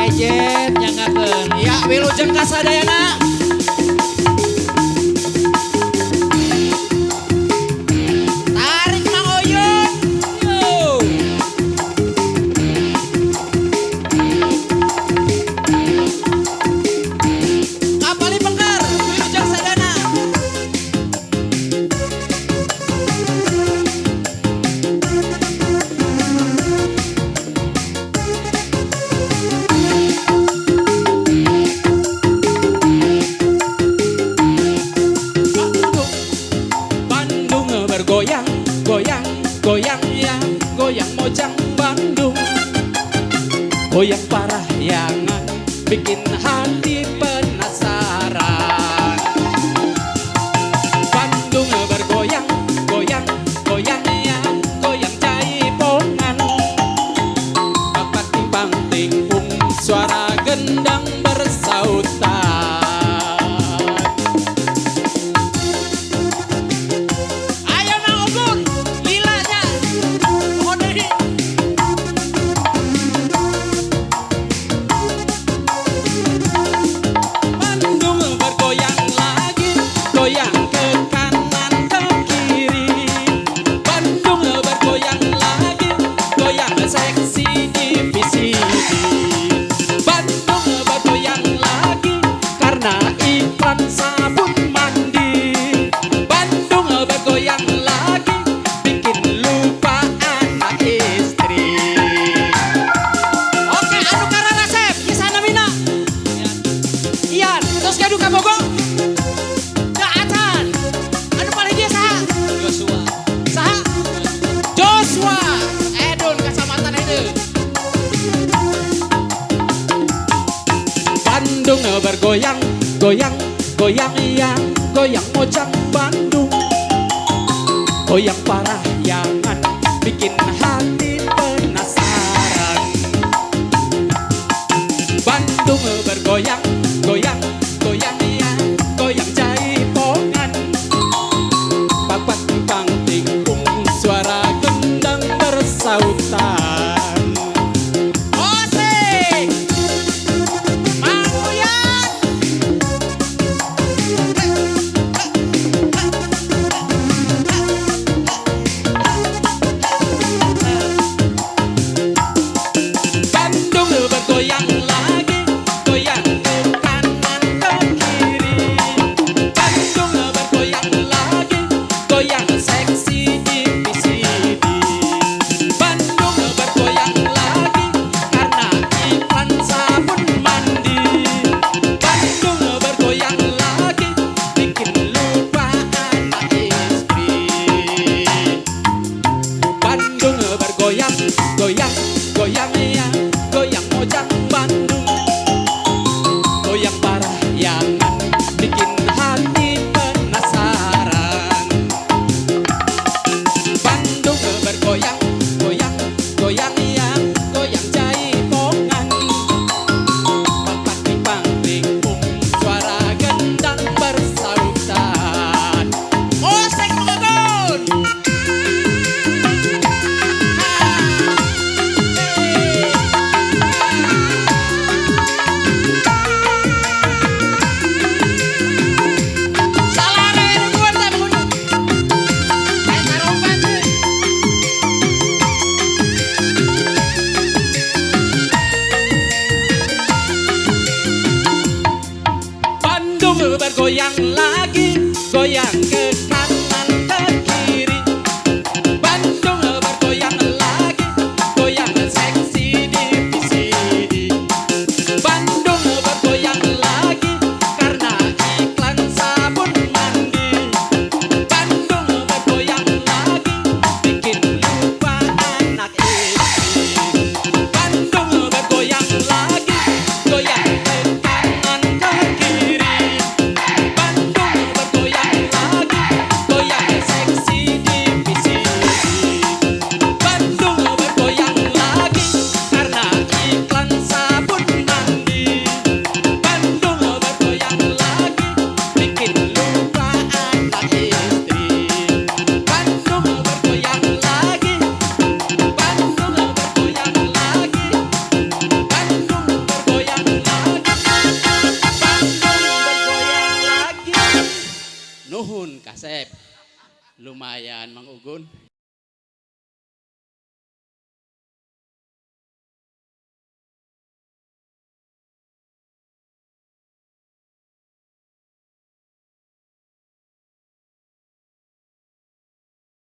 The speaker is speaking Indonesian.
Ejet nyanggakeun. Ya wilujeng kasadayana. Tarik Mang Oyun. Yo. Kapali Pengker, wilujeng sadana. Bandung bergoyang, goyang, goyang ya, goyang mojang Bandung. Goyang parahyangan, bikin hati penasaran. Bandung bergoyang, goyang, goyang ya, goyang jaipongan. Bapak timbang tingkung, suara gendang bersautan. Goyang ke kanan ke kiri, Bandung bergoyang lagi, goyang seksi divisi. Bandung bergoyang lagi karena iklan sabun mandi. Bandung bergoyang lagi bikin lupa anak istri. Oke, anu Karangasep, Kisana Mina. Ian, terus gaduh ka Bogor. Joshua, Edun kecamatan itu. Bandung bergoyang, goyang, goyang ya, goyang mojang Bandung. Goyang parahyangan, bikin hati penasaran. Bandung bergoyang, goyang, goyang ya, goyang jaipongan. Bapak timbang tingkung, suara gendang bersautan. Osik Mang Uyan. Bandung bergoyang lagi, goyang ke kanan ke kiri. Bandung bergoyang lagi, goyang seksi divisi. Bandung bergoyang lagi karena iklan sabun mandi. Bandung bergoyang lagi bikin lupa anak istri. Bandung bergoyang, goyang, goyang ya, goyang mojang Bandung. Goyang parahyangan, bikin hati penasaran. Bandung bergoyang, goyang, goyang ya, goyang jaipongan. Bapak timbang tingkung, suara gendang bersautan. Osek Mogon. Salare ribuan teh pengunjung. Kayak sarongkan cuy. Bandung bergoyang lagi, goyang ke kanan ke kiri. Bandung bergoyang lagi, goyang seksi divisi. Bandung bergoyang lagi karena iklan sabun mandi. Bandung bergoyang lagi bikin lupa anak istri. Bandung bergoyang lagi, goyang ke kanan ke kiri. Bandung bergoyang lagi Nuhun Kasep. Lumayan Mang Ugun.